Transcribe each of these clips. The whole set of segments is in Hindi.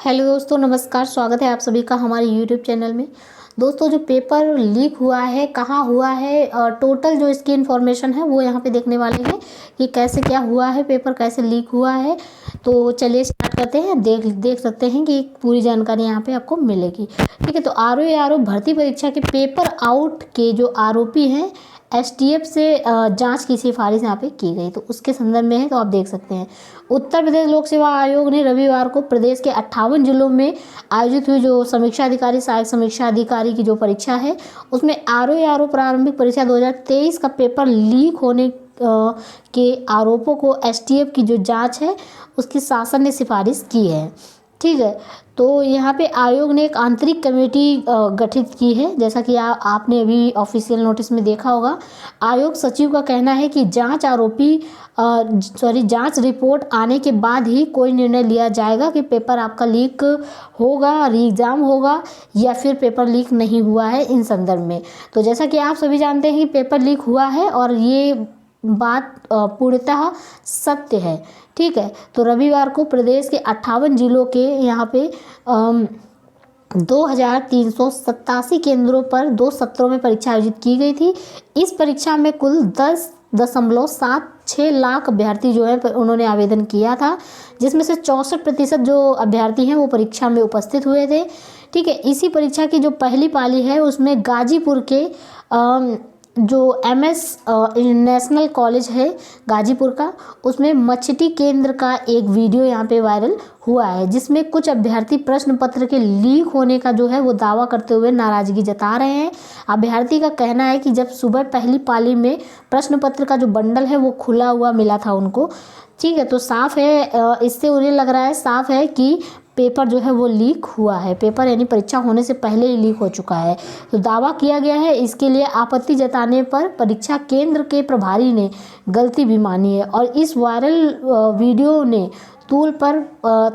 हेलो दोस्तों, नमस्कार। स्वागत है आप सभी का हमारे यूट्यूब चैनल में। दोस्तों, जो पेपर लीक हुआ है, कहाँ हुआ है, टोटल जो इसकी इन्फॉर्मेशन है वो यहाँ पे देखने वाले हैं कि कैसे क्या हुआ है, पेपर कैसे लीक हुआ है। तो चलिए स्टार्ट करते हैं। देख सकते हैं कि पूरी जानकारी यहाँ पे आपको मिलेगी। ठीक है, तो आरओ भर्ती परीक्षा के पेपर आउट के जो आरोपी हैं, एसटीएफ से जांच की सिफारिश यहाँ पे की गई, तो उसके संदर्भ में है। तो आप देख सकते हैं, उत्तर प्रदेश लोक सेवा आयोग ने रविवार को प्रदेश के 58 जिलों में आयोजित हुई जो समीक्षा अधिकारी, सहायक समीक्षा अधिकारी की जो परीक्षा है, उसमें आरओ प्रारंभिक परीक्षा 2023 का पेपर लीक होने के आरोपों को एसटीएफ की जो जांच है उसकी शासन ने सिफारिश की है। ठीक है, तो यहाँ पे आयोग ने एक आंतरिक कमेटी गठित की है, जैसा कि आपने अभी ऑफिशियल नोटिस में देखा होगा। आयोग सचिव का कहना है कि जांच रिपोर्ट आने के बाद ही कोई निर्णय लिया जाएगा कि पेपर आपका लीक होगा, री एग्ज़ाम होगा या फिर पेपर लीक नहीं हुआ है, इन संदर्भ में। तो जैसा कि आप सभी जानते हैं कि पेपर लीक हुआ है और ये बात पूर्णतः सत्य है। ठीक है, तो रविवार को प्रदेश के 58 जिलों के यहाँ पे 2387 केंद्रों पर 2 सत्रों में परीक्षा आयोजित की गई थी। इस परीक्षा में कुल 10.76 लाख अभ्यर्थी जो है उन्होंने आवेदन किया था, जिसमें से 64% जो अभ्यर्थी हैं वो परीक्षा में उपस्थित हुए थे। ठीक है, इसी परीक्षा की जो पहली पाली है उसमें गाजीपुर के जो एमएस नेशनल कॉलेज है गाजीपुर का, उसमें मछटी केंद्र का एक वीडियो यहाँ पे वायरल हुआ है, जिसमें कुछ अभ्यर्थी प्रश्न पत्र के लीक होने का जो है वो दावा करते हुए नाराजगी जता रहे हैं। अभ्यर्थी का कहना है कि जब सुबह पहली पाली में प्रश्न पत्र का जो बंडल है वो खुला हुआ मिला था उनको। ठीक है, तो साफ है, इससे उन्हें लग रहा है, साफ है कि पेपर जो है वो लीक हुआ है। पेपर यानी परीक्षा होने से पहले ही लीक हो चुका है, तो दावा किया गया है। इसके लिए आपत्ति जताने पर परीक्षा केंद्र के प्रभारी ने गलती भी मानी है और इस वायरल वीडियो ने तूल पर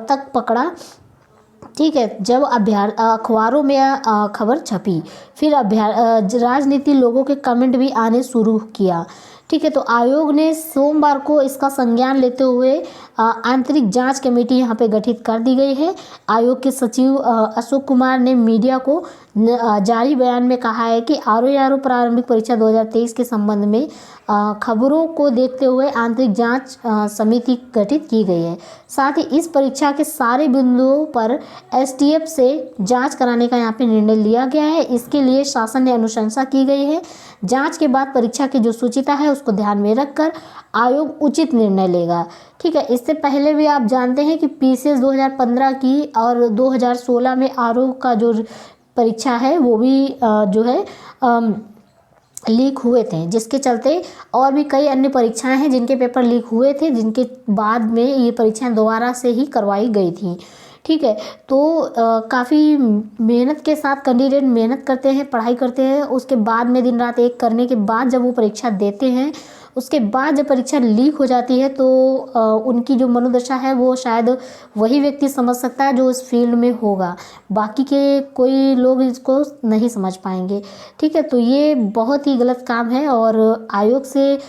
तक पकड़ा। ठीक है, जब अखबारों में खबर छपी, फिर राजनीति लोगों के कमेंट भी आने शुरू किया। ठीक है, तो आयोग ने सोमवार को इसका संज्ञान लेते हुए आंतरिक जांच कमेटी यहाँ पे गठित कर दी गई है। आयोग के सचिव अशोक कुमार ने मीडिया को जारी बयान में कहा है कि आरओ प्रारंभिक परीक्षा 2023 के संबंध में खबरों को देखते हुए आंतरिक जांच समिति गठित की गई है। साथ ही इस परीक्षा के सारे बिंदुओं पर एसटीएफ से जांच कराने का यहाँ पे निर्णय लिया गया है। इसके लिए शासन ने अनुशंसा की गई है। जांच के बाद परीक्षा की जो सूचिता है उसको ध्यान में रखकर आयोग उचित निर्णय लेगा। ठीक है, इससे पहले भी आप जानते हैं कि पीसीएस 2015 की और 2016 में आरओ का जो परीक्षा है वो भी जो है लीक हुए थे, जिसके चलते और भी कई अन्य परीक्षाएं हैं जिनके पेपर लीक हुए थे, जिनके बाद में ये परीक्षाएं दोबारा से ही करवाई गई थी। ठीक है, तो काफ़ी मेहनत के साथ कैंडिडेट मेहनत करते हैं, पढ़ाई करते हैं, उसके बाद में दिन रात एक करने के बाद जब वो परीक्षा देते हैं, उसके बाद जब परीक्षा लीक हो जाती है तो उनकी जो मनोदशा है वो शायद वही व्यक्ति समझ सकता है जो इस फील्ड में होगा, बाकी के कोई लोग इसको नहीं समझ पाएंगे। ठीक है, तो ये बहुत ही गलत काम है और आयोग से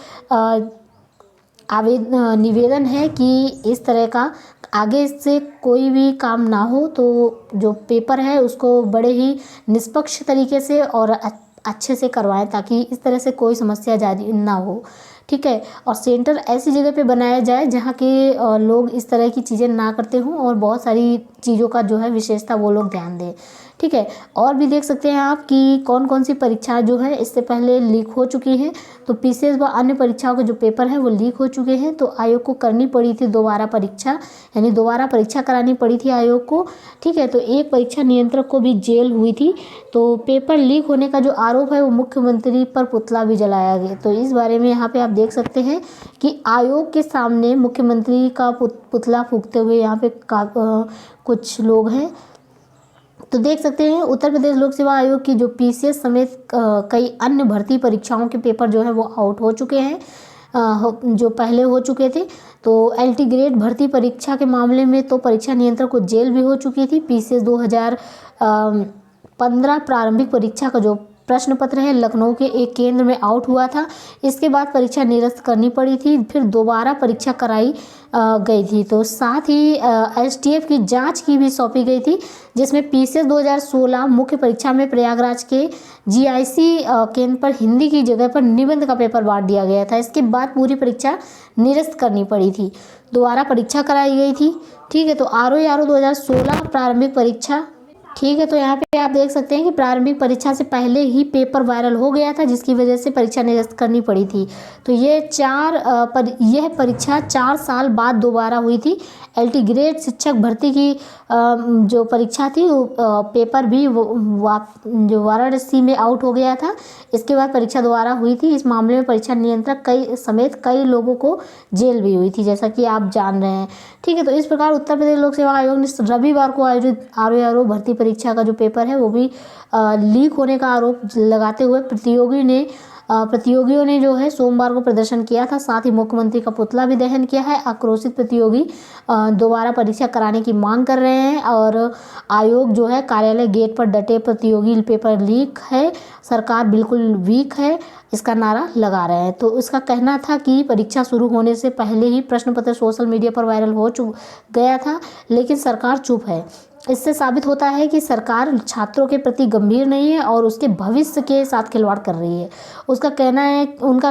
निवेदन है कि इस तरह का आगे से कोई भी काम ना हो, तो जो पेपर है उसको बड़े ही निष्पक्ष तरीके से और अच्छे से करवाएं, ताकि इस तरह से कोई समस्या जारी ना हो। ठीक है, और सेंटर ऐसी जगह पे बनाया जाए जहाँ के लोग इस तरह की चीज़ें ना करते हों और बहुत सारी चीज़ों का जो है विशेषता वो लोग ध्यान दें। ठीक है, और भी देख सकते हैं आप कि कौन कौन सी परीक्षाएं जो है इससे पहले लीक हो चुकी हैं। तो पीसीएस व अन्य परीक्षाओं के जो पेपर हैं वो लीक हो चुके हैं, तो आयोग को करनी पड़ी थी दोबारा परीक्षा, यानी दोबारा परीक्षा करानी पड़ी थी आयोग को। ठीक है, तो एक परीक्षा नियंत्रक को भी जेल हुई थी। तो पेपर लीक होने का जो आरोप है वो मुख्यमंत्री पर पुतला भी जलाया गया। तो इस बारे में यहाँ पे आप देख सकते हैं कि आयोग के सामने मुख्यमंत्री का पुतला फूंकते हुए यहाँ पे कुछ लोग हैं। तो देख सकते हैं उत्तर प्रदेश लोक सेवा आयोग की जो पीसीएस समेत कई अन्य भर्ती परीक्षाओं के पेपर जो है वो आउट हो चुके हैं, जो पहले हो चुके थे। तो एलटी ग्रेड भर्ती परीक्षा के मामले में तो परीक्षा नियंत्रक को जेल भी हो चुकी थी। पीसीएस 2015 प्रारंभिक परीक्षा का जो प्रश्न पत्र है लखनऊ के एक केंद्र में आउट हुआ था। इसके बाद परीक्षा निरस्त करनी पड़ी थी, फिर दोबारा परीक्षा कराई गई थी। तो साथ ही एसटीएफ की जांच की भी सौंपी गई थी, जिसमें पीसीएस 2016 मुख्य परीक्षा में प्रयागराज के जीआईसी केंद्र पर हिंदी की जगह पर निबंध का पेपर बांट दिया गया था। इसके बाद पूरी परीक्षा निरस्त करनी पड़ी थी, दोबारा परीक्षा कराई गई थी। ठीक है, तो आरओ 2016 प्रारंभिक परीक्षा। ठीक है, तो यहाँ पे आप देख सकते हैं कि प्रारंभिक परीक्षा से पहले ही पेपर वायरल हो गया था, जिसकी वजह से परीक्षा निरस्त करनी पड़ी थी। तो यह परीक्षा 4 साल बाद दोबारा हुई थी। एलटी ग्रेड शिक्षक भर्ती की जो परीक्षा थी पेपर भी जो वाराणसी में आउट हो गया था। इसके बाद परीक्षा दोबारा हुई थी। इस मामले में परीक्षा नियंत्रक कई लोगों को जेल भी हुई थी, जैसा कि आप जान रहे हैं। ठीक है, तो इस प्रकार उत्तर प्रदेश लोक सेवा आयोग ने रविवार को आयोजित आरओ भर्ती परीक्षा का जो पेपर है वो भी लीक होने का आरोप लगाते हुए प्रतियोगियों ने जो है सोमवार को प्रदर्शन किया था। साथ ही मुख्यमंत्री का पुतला भी दहन किया है। आक्रोशित प्रतियोगी दोबारा परीक्षा कराने की मांग कर रहे हैं और आयोग जो है कार्यालय गेट पर डटे प्रतियोगी पेपर लीक है, सरकार बिल्कुल वीक है, इसका नारा लगा रहे हैं। तो उसका कहना था कि परीक्षा शुरू होने से पहले ही प्रश्न पत्र सोशल मीडिया पर वायरल हो गया था, लेकिन सरकार चुप है। इससे साबित होता है कि सरकार छात्रों के प्रति गंभीर नहीं है और उसके भविष्य के साथ खिलवाड़ कर रही है। उनका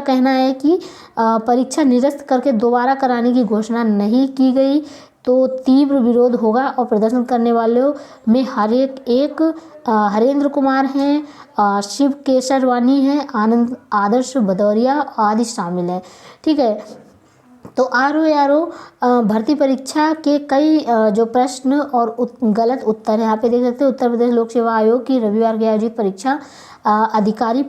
कहना है कि परीक्षा निरस्त करके दोबारा कराने की घोषणा नहीं की गई तो तीव्र विरोध होगा और प्रदर्शन करने वालों में हरेंद्र कुमार हैं, शिव केसरवानी हैं, आनंद आदर्श भदौरिया आदि शामिल हैं। ठीक है, तो आरओ भर्ती परीक्षा के कई जो प्रश्न और गलत उत्तर है यहाँ पे देख सकते हैं। उत्तर प्रदेश लोक सेवा आयोग की रविवार की आयोजित परीक्षा अधिकारी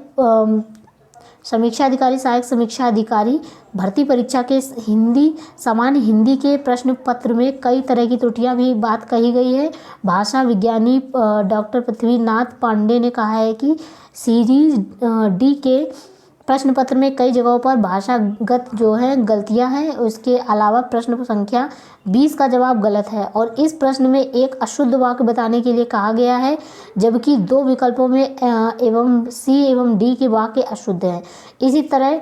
समीक्षा अधिकारी सहायक समीक्षा अधिकारी भर्ती परीक्षा के सामान्य हिंदी के प्रश्न पत्र में कई तरह की त्रुटियां भी बात कही गई है। भाषा विज्ञानी डॉक्टर पृथ्वीनाथ पांडे ने कहा है कि सीरीज डी के प्रश्न पत्र में कई जगहों पर भाषागत जो है गलतियां हैं। उसके अलावा प्रश्न संख्या 20 का जवाब गलत है और इस प्रश्न में एक अशुद्ध वाक्य बताने के लिए कहा गया है, जबकि 2 विकल्पों में एवं सी एवं डी के वाक्य अशुद्ध हैं। इसी तरह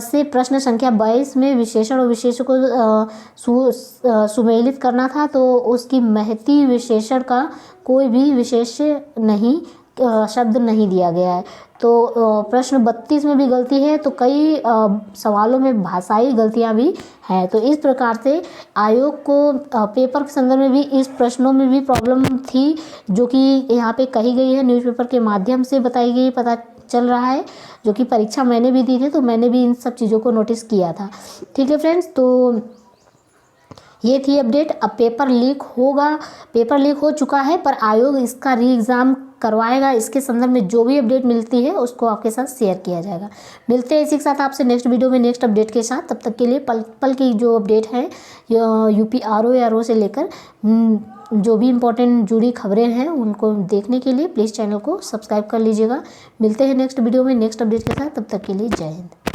से प्रश्न संख्या 22 में विशेषण और विशेषण को सुमेलित करना था, तो उसकी महती विशेषण का कोई भी विशेष नहीं शब्द नहीं दिया गया है। तो प्रश्न 32 में भी गलती है, तो कई सवालों में भाषाई गलतियां भी हैं। तो इस प्रकार से आयोग को पेपर के संदर्भ में भी इस प्रश्नों में भी प्रॉब्लम थी, जो कि यहाँ पे कही गई है, न्यूज़पेपर के माध्यम से बताई गई, पता चल रहा है, जो कि परीक्षा मैंने भी दी थी, तो मैंने भी इन सब चीज़ों को नोटिस किया था। ठीक है फ्रेंड्स, तो ये थी अपडेट। अब पेपर लीक हो चुका है, पर आयोग इसका री एग्ज़ाम करवाएगा। इसके संदर्भ में जो भी अपडेट मिलती है उसको आपके साथ शेयर किया जाएगा। मिलते हैं इसी के साथ आपसे नेक्स्ट वीडियो में नेक्स्ट अपडेट के साथ। तब तक के लिए पल पल की जो अपडेट है यूपी आरओ से लेकर जो भी इम्पोर्टेंट जुड़ी खबरें हैं उनको देखने के लिए प्लीज़ चैनल को सब्सक्राइब कर लीजिएगा। मिलते हैं नेक्स्ट वीडियो में नेक्स्ट अपडेट के साथ। तब तक के लिए जय हिंद।